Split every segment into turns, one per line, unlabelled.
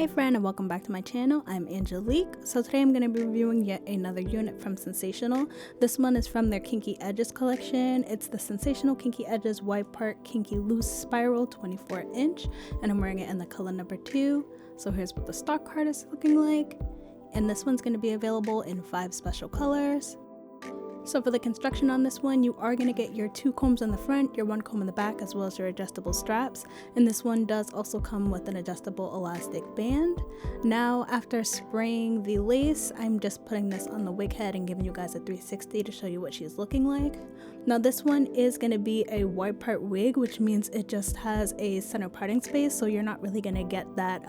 Hi friend, and welcome back to my channel. I'm Angelique. So today I'm going to be reviewing yet another unit from Sensational. This one is from their Kinky Edges collection. It's the Sensational Kinky Edges Wide Part Kinky Loose Spiral 24 inch, and I'm wearing it in the color number 2. So here's what the stock card is looking like, and this one's going to be available in 5 special colors. So for the construction on this one, you are going to get your 2 combs on the front, your 1 comb in the back, as well as your adjustable straps. And this one does also come with an adjustable elastic band. Now, after spraying the lace, I'm just putting this on the wig head and giving you guys a 360 to show you what she's looking like. Now this one is going to be a wide part wig, which means it just has a center parting space, so you're not really going to get that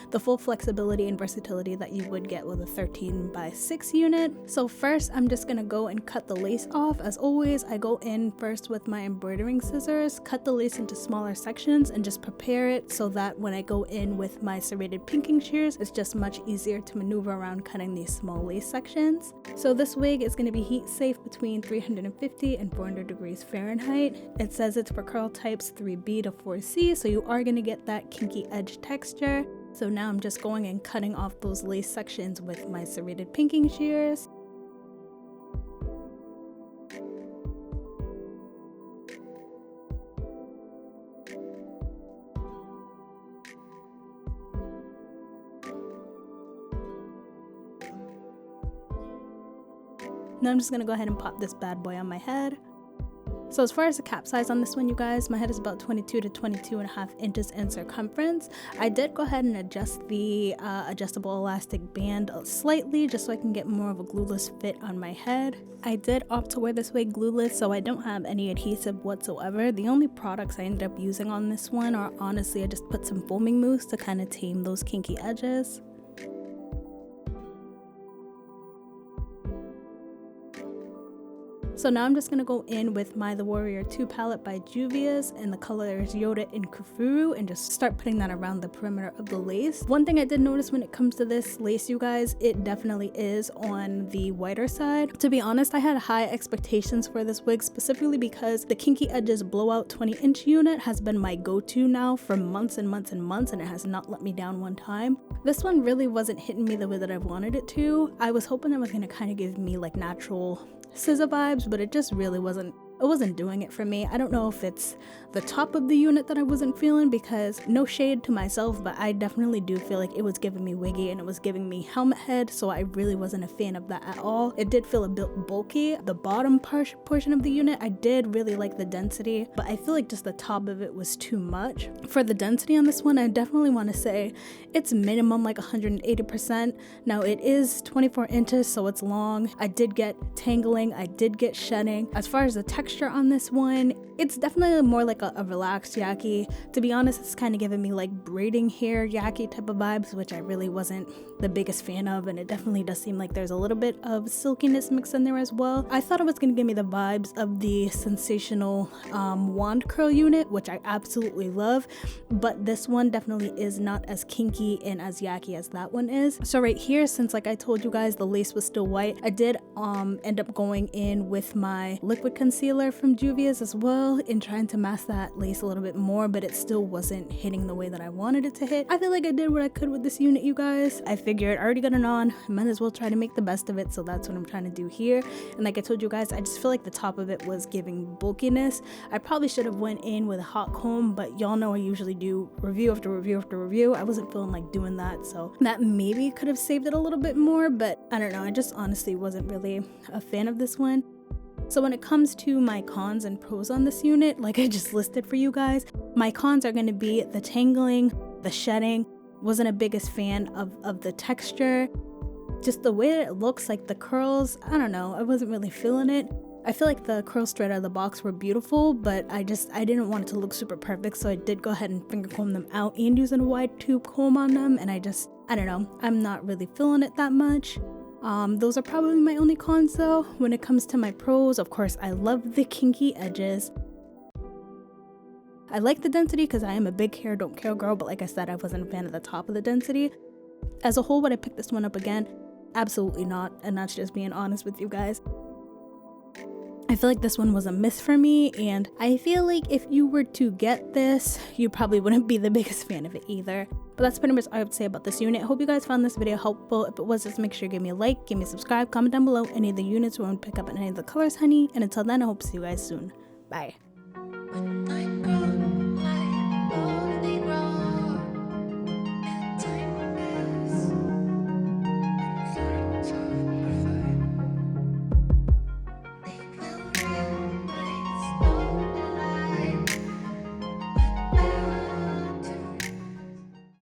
the full flexibility and versatility that you would get with a 13x6 unit. So first, I'm just going to go and cut the lace off. As always, I go in first with my embroidering scissors, cut the lace into smaller sections, and just prepare it so that when I go in with my serrated pinking shears, it's just much easier to maneuver around cutting these small lace sections. So this wig is going to be heat safe between 350 and 400 degrees Fahrenheit. It says it's for curl types 3B to 4C, so you are going to get that kinky edge texture. So now I'm just going and cutting off those lace sections with my serrated pinking shears. Now I'm just going to go ahead and pop this bad boy on my head. So as far as the cap size on this one, you guys, my head is about 22 to 22.5 inches in circumference. I did go ahead and adjust the adjustable elastic band slightly just so I can get more of a glueless fit on my head. I did opt to wear this wig glueless, so I don't have any adhesive whatsoever. The only products I ended up using on this one are, honestly, I just put some foaming mousse to kind of tame those kinky edges. So now I'm just going to go in with my The Warrior 2 palette by Juvia's, and the color is Yoda in Kufuru, and just start putting that around the perimeter of the lace. One thing I did notice when it comes to this lace, you guys, it definitely is on the whiter side. To be honest, I had high expectations for this wig, specifically because the Kinky Edges Blowout 20-inch unit has been my go-to now for months and months and months, and it has not let me down one time. This one really wasn't hitting me the way that I wanted it to. I was hoping it was going to kind of give me like natural scissor vibes, but it just really wasn't doing it for me. I don't know if it's the top of the unit that I wasn't feeling, because no shade to myself, but I definitely do feel like it was giving me wiggy and it was giving me helmet head, so I really wasn't a fan of that at all. It did feel a bit bulky. The bottom portion of the unit, I did really like the density, but I feel like just the top of it was too much. For the density on this one, I definitely want to say it's minimum like 180%. Now it is 24 inches, so it's long. I did get tangling, I did get shedding. As far as the texture on this one, it's definitely more like a relaxed yaki. To be honest, it's kind of giving me like braiding hair yaki type of vibes, which I really wasn't the biggest fan of, and it definitely does seem like there's a little bit of silkiness mixed in there as well. I thought it was going to give me the vibes of the Sensational wand curl unit, which I absolutely love, but this one definitely is not as kinky and as yaki as that one is. So right here, since like I told you guys the lace was still white, I did end up going in with my liquid concealer from Juvia's as well, and trying to mask that lace a little bit more, but it still wasn't hitting the way that I wanted it to hit. I feel like I did what I could with this unit, you guys. I figured I already got it on, might as well try to make the best of it, so that's what I'm trying to do here. And like I told you guys, I just feel like the top of it was giving bulkiness. I probably should have went in with a hot comb, but y'all know I usually do review after review after review. I wasn't feeling like doing that, so that maybe could have saved it a little bit more, but I don't know, I just honestly wasn't really a fan of this one. So when it comes to my cons and pros on this unit, like I just listed for you guys, my cons are going to be the tangling, the shedding. Wasn't a biggest fan of the texture. Just the way that it looks, like the curls, I don't know, I wasn't really feeling it. I feel like the curls straight out of the box were beautiful, but I didn't want it to look super perfect, so I did go ahead and finger comb them out and using a wide tube comb on them, and I don't know, I'm not really feeling it that much. Those are probably my only cons though. When it comes to my pros, of course, I love the kinky edges. I like the density because I am a big hair don't care girl, but like I said, I wasn't a fan of the top of the density. As a whole, would I pick this one up again? Absolutely not, and that's just being honest with you guys. I feel like this one was a miss for me, and I feel like if you were to get this, you probably wouldn't be the biggest fan of it either. But that's pretty much all I would say about this unit. Hope you guys found this video helpful. If it was, just make sure you give me a like, give me a subscribe, comment down below any of the units you want to pick up in any of the colors, honey. And until then, I hope to see you guys soon. Bye.